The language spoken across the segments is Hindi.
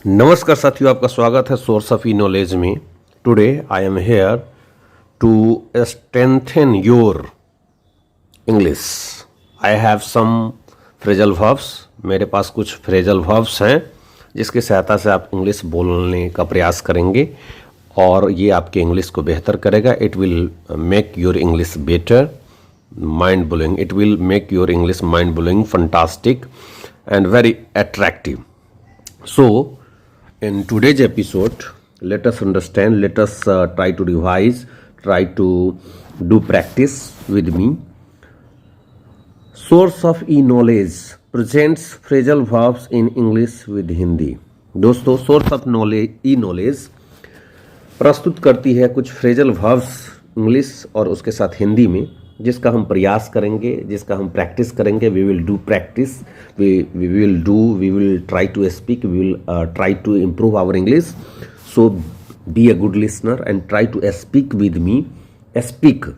नमस्कार साथियों, आपका स्वागत है सोर्स ऑफ ई नॉलेज में। Today I am here to strengthen your English. I have some phrasal verbs. मेरे पास कुछ फ्रेजल वर्ब्स हैं जिसकी सहायता से आप इंग्लिश बोलने का प्रयास करेंगे और ये आपके इंग्लिश को बेहतर करेगा। It will make your English better, mind blowing. It will make your English mind blowing, fantastic and very attractive. So in today's episode, let us understand, let us try to revise, try to do practice with me. Source of e-knowledge presents phrasal verbs in English with Hindi. दोस्तों, सोर्स ऑफ नॉलेज e-knowledge प्रस्तुत करती है कुछ फ्रेजल वर्ब्स इंग्लिश और उसके साथ हिंदी में, जिसका हम प्रयास करेंगे, जिसका हम प्रैक्टिस करेंगे। We will do practice, we will try to speak, we will try to improve our English. So be a good listener and try to speak with me. Speak.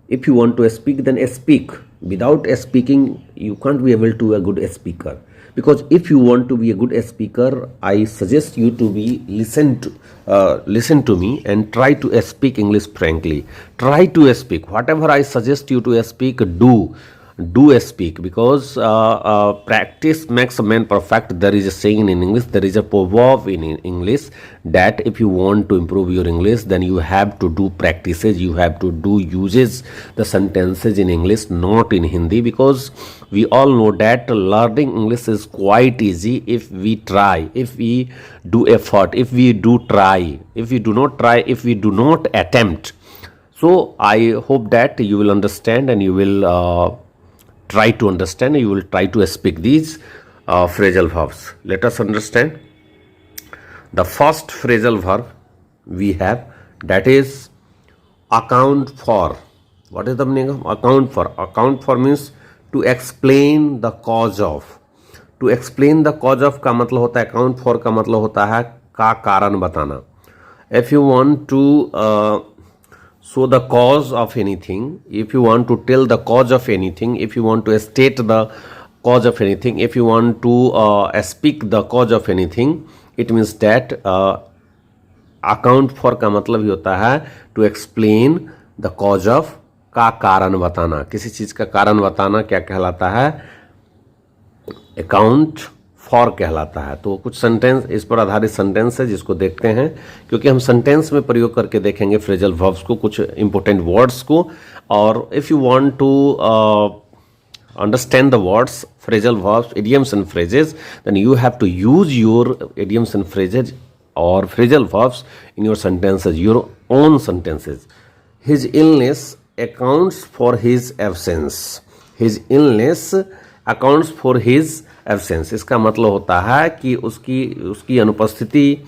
If you want to speak, then speak. Without speaking, you can't be able to be a good speaker. Because if you want to be a good speaker, I suggest you to listen to me and try to speak English frankly. Try to speak. Whatever I suggest you to speak, do speak, because practice makes a man perfect. There is a saying in English, there is a proverb in English, that if you want to improve your English, then you have to do practices, you have to do uses the sentences in English, not in Hindi, because we all know that learning English is quite easy if we try, if we do effort, if we do try. If we do not try, if we do not attempt. So I hope that you will understand and you will try to understand, you will try to speak these phrasal verbs. Let us understand. The first phrasal verb we have, that is account for. What is the meaning of account for? Account for means to explain the cause of. To explain the cause of का मतलब होता है, account for का मतलब होता है का कारण बताना. If you want to show the cause of anything, if you want to tell the cause of anything, if you want to state the cause of anything, if you want to speak the cause of anything, it means that account for का मतलब ही होता है to explain the cause of, का कारण बताना, किसी चीज़ का कारण बताना क्या कहलाता है? अकाउंट फॉर कहलाता है. तो कुछ सेंटेंस इस पर आधारित सेंटेंस है जिसको देखते हैं, क्योंकि हम सेंटेंस में प्रयोग करके देखेंगे फ्रेजल वर्ब्स को, कुछ इंपॉर्टेंट वर्ड्स को. और if you want to understand the words, phrasal verbs, idioms and phrases, then you have to use your idioms and phrases और phrasal verbs in your sentences, your own sentences. His illness accounts for his absence. His illness accounts for his absence. इसका मतलब होता है कि उसकी अनुपस्थिति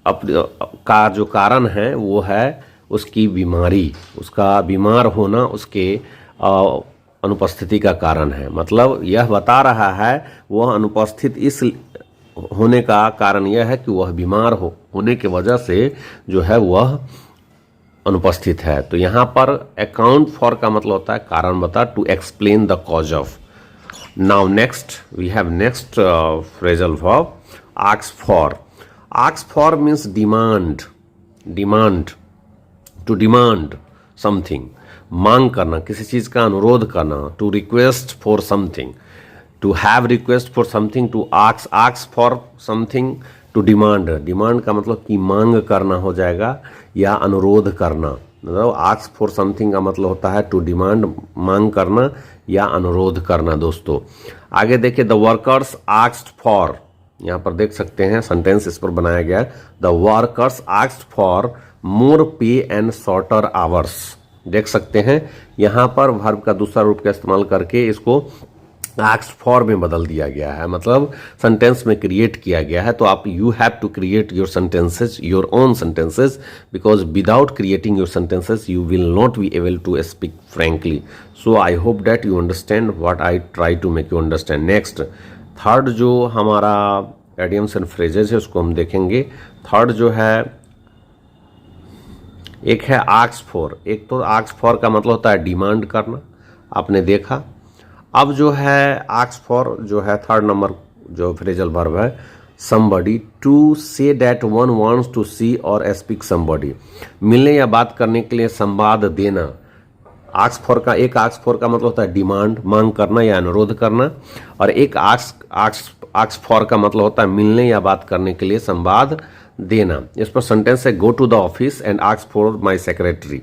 का जो कारण है वो है उसकी बीमारी, उसका बीमार होना उसके अनुपस्थिति का कारण है. मतलब यह बता रहा है वह अनुपस्थित इस होने का कारण यह है कि वह बीमार होने की वजह से जो है वह अनुपस्थित है. तो यहाँ पर अकाउंट फॉर का मतलब होता है कारण बता, to explain the cause of. Now next we have next phrasal verb, ask for. Ask for means demand. To demand something. मांग करना, किसी चीज़ का अनुरोध करना. To request for something. To have request for something. To ask for something. To demand. Demand का मतलब कि मांग करना हो जाएगा या अनुरोध करना. मतलब आस्क फॉर समथिंग का मतलब होता है टू डिमांड, मांग करना या अनुरोध करना. दोस्तों आगे देखिए, द वर्कर्स आस्क्ड फॉर. यहाँ पर देख सकते हैं सेंटेंस इस पर बनाया गया है. The workers asked for more पे एंड शॉर्टर आवर्स. देख सकते हैं यहाँ पर वर्ब का दूसरा रूप का इस्तेमाल करके इसको आस्क्ड फॉर में बदल दिया गया है, मतलब सेंटेंस में क्रिएट किया गया है. तो आप you have to create your sentences, your own sentences, because without creating your sentences you will not be able to speak frankly. So I hope that you understand what I try to make you understand. Next third जो हमारा एडियम्स एंड फ्रेजेस है उसको हम देखेंगे. थर्ड जो है, एक है आस्क फॉर. एक तो आस्क फॉर का मतलब होता है डिमांड करना, आपने देखा. अब जो है आस्क फॉर जो है थर्ड नंबर जो फ्रेजल वर्ब है somebody, to say that one wants to see or speak somebody, मिलने या बात करने के लिए संवाद देना। आस्क फॉर का मतलब होता है डिमांड, मांग करना या अनुरोध करना, और एक आस्क फॉर का मतलब होता है मिलने या बात करने के लिए संवाद देना। इस पर सेंटेंस है go to the office and ask for my secretary,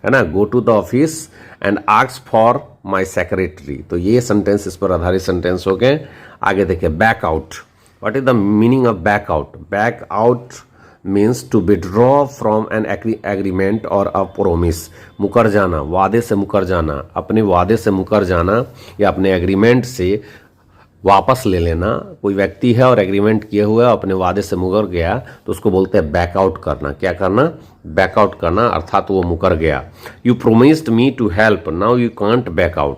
है ना, go to the office and ask for my secretary. तो ये सेंटेंस इस पर आधारित सेंटेंस हो गए। आगे देखिए back out. What is the meaning of back out? Back out means to withdraw from an agreement और अ प्रोमिस। मुकर जाना, वादे से मुकर जाना, अपने वादे से मुकर जाना या अपने एग्रीमेंट से वापस ले लेना। कोई व्यक्ति है और एग्रीमेंट किए हुए अपने वादे से मुकर गया तो उसको बोलते हैं बैकआउट करना। क्या करना? बैकआउट करना, अर्थात वो मुकर गया। You promised me to help, now you can't back out.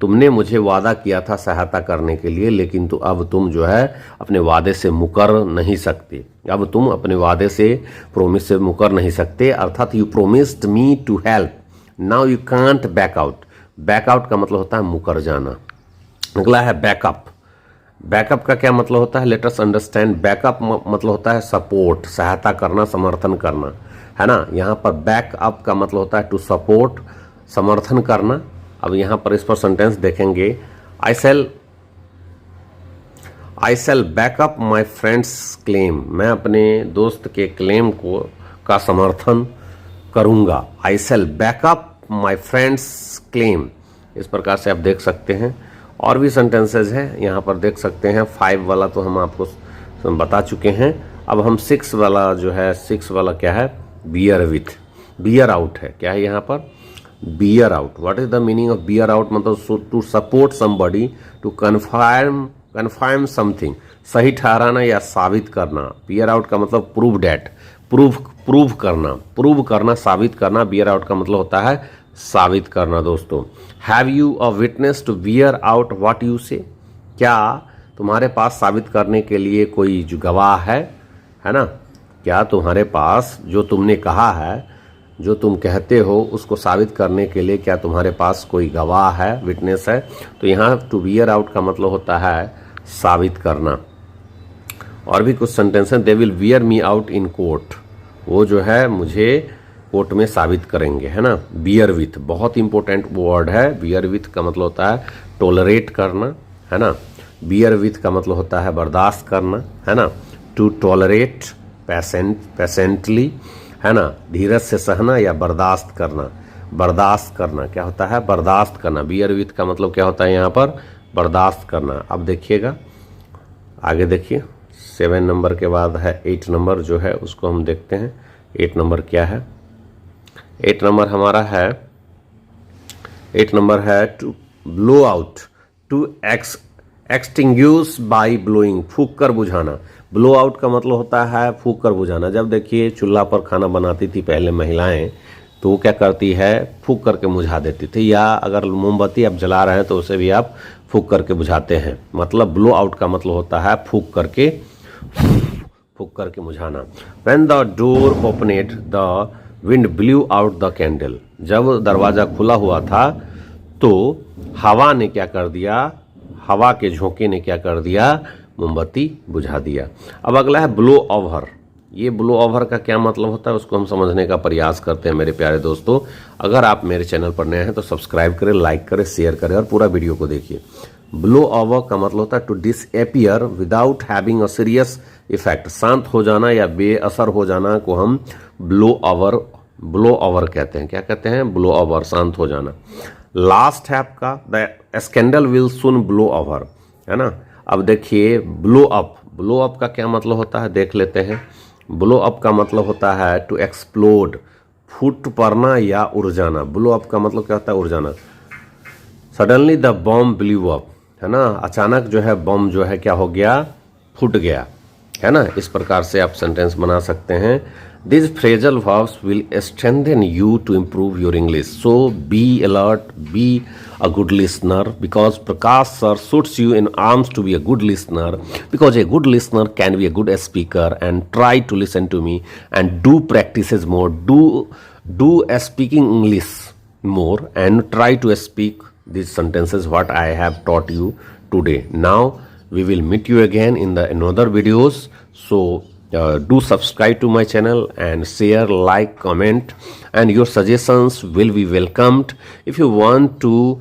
तुमने मुझे वादा किया था सहायता करने के लिए, लेकिन तो अब तुम जो है अपने वादे से मुकर नहीं सकते। अब तुम अपने वादे से, प्रोमिस से मुकर नहीं सकते, अर्थात you promised me to help, now you can't back out. Back out का मतलब होता है मुकर जाना। अगला है बैकअप। बैकअप का क्या मतलब होता है? Let us understand. बैकअप मतलब होता है सपोर्ट, सहायता करना, समर्थन करना, है ना। यहाँ पर बैकअप का मतलब होता है टू सपोर्ट, समर्थन करना। अब यहाँ पर इस पर सेंटेंस देखेंगे, I shall back up my friend's claim. मैं अपने दोस्त के क्लेम को का समर्थन करूँगा। I shall back up my friend's claim. इस प्रकार से आप देख सकते हैं। और भी सेंटेंसेज हैं यहाँ पर देख सकते हैं। 5 वाला तो हम आपको बता चुके हैं। अब हम 6 वाला जो है, 6 वाला क्या है? बियर विथ, बियर आउट है। क्या है यहाँ पर? Bear out. What is the meaning of bear out? मतलब to support somebody, to confirm something, सही ठहराना या साबित करना। बियर आउट का मतलब प्रूव डैट, प्रूव करना, साबित करना। बियर आउट का मतलब होता है साबित करना। दोस्तों, have you a witness to bear out what you say? क्या तुम्हारे पास साबित करने के लिए कोई जो गवाह है ना? क्या तुम्हारे पास जो तुमने कहा है, जो तुम कहते हो, उसको साबित करने के लिए क्या तुम्हारे पास कोई गवाह है, विटनेस है? तो यहाँ टू बियर आउट का मतलब होता है साबित करना। और भी कुछ सेंटेंस हैं। They will beer me out in court. वो जो है मुझे कोर्ट में साबित करेंगे, है ना। बियर विथ बहुत इंपॉर्टेंट वर्ड है। बियर विथ का मतलब होता है टोलरेट करना, है ना। बियर विथ का मतलब होता है बर्दाश्त करना, है ना। टू टॉलरेट पेशेंटली, है ना, धीरज से सहना या बर्दाश्त करना। बर्दाश्त करना क्या होता है? बर्दाश्त करना। बियर विथ का मतलब क्या होता है यहाँ पर? बर्दाश्त करना। अब देखिएगा, आगे देखिए। 7 नंबर के बाद है 8 नंबर जो है, उसको हम देखते हैं। 8 नंबर क्या है? 8 नंबर हमारा है, 8 नंबर है to blow out, to extinguish by blowing, फूंक कर बुझाना। ब्लो आउट का मतलब होता है फूंक कर बुझाना। जब देखिए चूल्हा पर खाना बनाती थी पहले महिलाएं, तो वो क्या करती है? फूंक करके बुझा देती थी। या अगर मोमबत्ती आप जला रहे हैं तो उसे भी आप फूंक करके बुझाते हैं। मतलब ब्लो आउट का मतलब होता है फूंक करके बुझाना। When the door opened the wind blew out the candle. जब दरवाजा खुला हुआ था तो हवा ने क्या कर दिया? हवा के झोंके ने क्या कर दिया? मोमबत्ती बुझा दिया। अब अगला है ब्लो ओवर। ये ब्लो ओवर का क्या मतलब होता है उसको हम समझने का प्रयास करते हैं मेरे प्यारे दोस्तों। अगर आप मेरे चैनल पर नए हैं तो सब्सक्राइब करें, लाइक करें, शेयर करें और पूरा वीडियो को देखिए। ब्लो ओवर का मतलब होता है to disappear without having a serious effect. शांत हो जाना या बेअसर हो जाना को हम ब्लो ओवर कहते हैं। क्या कहते हैं? ब्लो ओवर, शांत हो जाना। लास्ट है आपका the scandal will soon blow over, है ना। अब देखिए ब्लो अप। ब्लो अप का क्या मतलब होता है देख लेते हैं। ब्लो अप का मतलब होता है टू एक्सप्लोड, फूट पड़ना या उड़ जाना। ब्लो अप का मतलब क्या होता है? उड़ जाना। Suddenly the bomb blew up, है ना। अचानक जो है बम जो है क्या हो गया? फूट गया, है ना। इस प्रकार से आप सेंटेंस बना सकते हैं। These phrasal verbs will strengthen you to improve your English. So be alert, be a good listener, because Prakash sir suits you in arms to be a good listener, because a good listener can be a good speaker. And try to listen to me and do practices more. Do speaking English more and try to speak these sentences what I have taught you today. Now We will meet you again in the another videos. So do subscribe to my channel and share, like, comment, and your suggestions will be welcomed. If you want to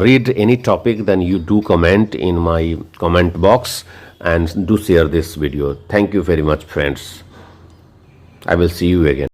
read any topic, then you do comment in my comment box and do share this video. Thank you very much, friends. I will see you again.